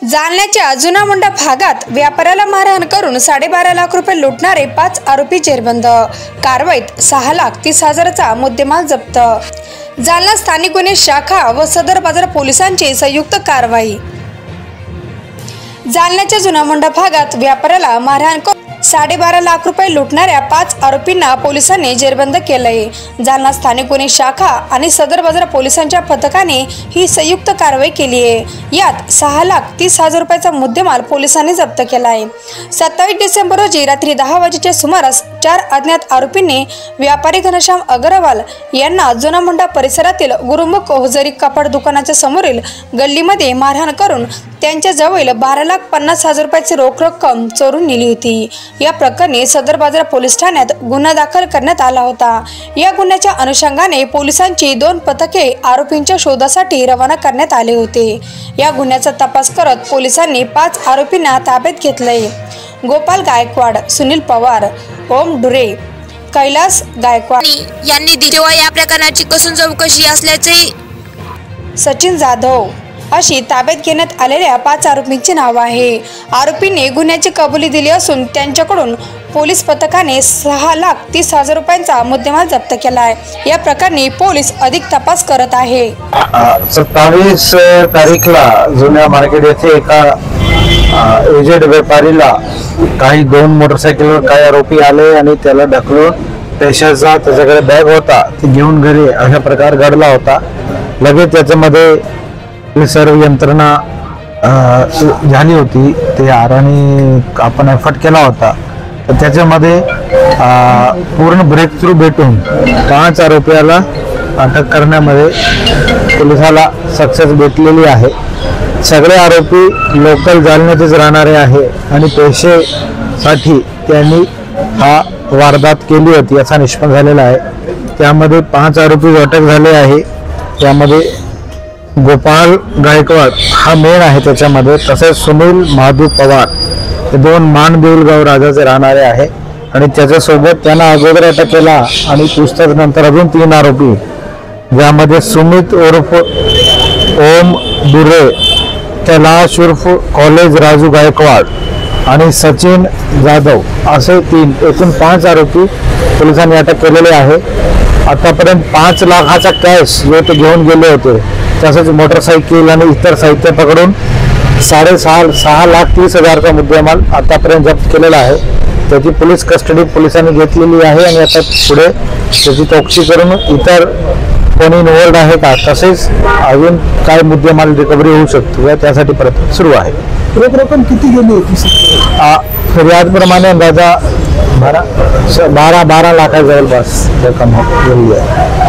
जालन्याच्या जुना मुंडा भागात व्यापाऱ्याला मारहाण करून 12.5 लाख रुपये लुटणारे 5 आरोपी जेरबंद। कारवाईत 6,30,000चा मुद्देमाल जप्त। जालना स्थानिक गुन्हे शाखा व सदर बाजार पोलिसांची संयुक्त कारवाई। जालन्याच्या जुना मुंडा भागात व्यापाऱ्याला मारहाण करून 12.5 लाख रुपये लुटणाऱ्या 5 आरोपींना पोलिसांनी जेरबंद केलंय। जालना स्थानिक गुन्हे शाखा आणि सदर बाजार पोलिसांच्या पथकाने ही संयुक्त कारवाई केली आहे। यात 6,30,000 रुपयाचा मुद्देमाल पोलिसांनी जप्त केला आहे। 27 डिसेंबर रोजी रात्री 10 वाजेच्या सुमारास 4 अज्ञात आरोपींनी व्यापारी घनश्याम अग्रवाल यांना जुना मुंडा परिसरातील गुरुमुख होजरी कापड दुकानाच्या समोरील गल्लीमध्ये मारहाण करून त्यांच्या जवळ 12,50,000 रुपयाची रोख रक्कम चोरून नेली होती। या प्रकरणी सदर बाजार पोलीस ठाण्यात गुन्हा दाखल करण्यात आला होता। या गुन्ह्याच्या अनुषंगाने पोलिसांची 2 पथके आरोपींच्या शोधासाठी रवाना करण्यात आले होते। या गुन्ह्याचा तपास करत पोलिसांनी 5 आरोपींना ताब्यात घेतले। गोपाल गायकवाड, सुनील पवार, ओम डुरे, कैलास गायकवाड यांनी तेव्हा या प्रकरणाची कसून चौकशी असल्याचे सचिन जाधव अशी ताब्यात घेण्यात आलेल्या 5 आरोपींची नाव आहे। आरोपींनी गुन्ह्याची कबुली दिली असून त्यांच्याकडून पोलीस पथकाने 6,30,000 रुपयांचा मुद्देमाल जप्त केला आहे। या प्रकरणी पोलीस अधिक तपास करत आहे। 27 तारीखला जुन्या मार्केट येथे एका एजेड व्यापारीला काही 2 मोटरसायकलवर काही आरोपी आले आणि त्याला ढकलून पैशाचा त्याच्याकडे बॅग होता ते घेऊन घरी अशा प्रकार घडला होता। लगेच त्याच्यामध्ये सर्व यंत्रणा झाली होती ते आणि आपण एफर्ट केला होता। तर त्याच्यामध्ये पूर्ण ब्रेक थ्रू भेटून 5 आरोपीला अटक करण्यामध्ये पोलिसाला सक्सेस भेटलेली आहे। सगळे आरोपी लोकल जालन्यातच राहणारे आहे आणि पैशासाठी त्यांनी हा वारदात केली होती असा निष्पन्न झालेला आहे। त्यामध्ये 5 आरोपी अटक झाले आहे। त्यामध्ये गोपाल गायकवाड हा मेन आहे त्याच्यामध्ये, तसेच सुनील महादेव पवार हे 2 मानदेवलगाव राजाचे राहणारे आहे आणि त्याच्यासोबत त्यांना अगोदर अटक केला आणि पुस्तक नंतर अजून 3 आरोपी ज्यामध्ये सुमित उर्फ ओम दुरे, कैलाश उर्फ कॉलेज राजू गायकवाड आणि सचिन जाधव असे 3 एकूण 5 आरोपी पोलिसांनी अटक केलेले आहे। आतापर्यंत 5 लाखाचा कॅश जो ते घेऊन गेले होते तसेच मोटरसायकल आणि इतर साहित्य पकडून 6,30,000चा मुद्देमाल आतापर्यंत जप्त केलेला आहे। त्याची पोलीस कस्टडी पोलिसांनी घेतलेली आहे आणि आता पुढे त्याची चौकशी करून इतर कोणी इन्व्हॉल्ड आहे का तसेच अजून काय मुद्देमाल रिकव्हरी होऊ शकतो त्यासाठी प्रयत्न सुरू आहे। रक्कम किती गेली होती? फरियादप्रमाणे अंदाजा 12 लाखाच्या जवळपास रक्कम गेली आहे।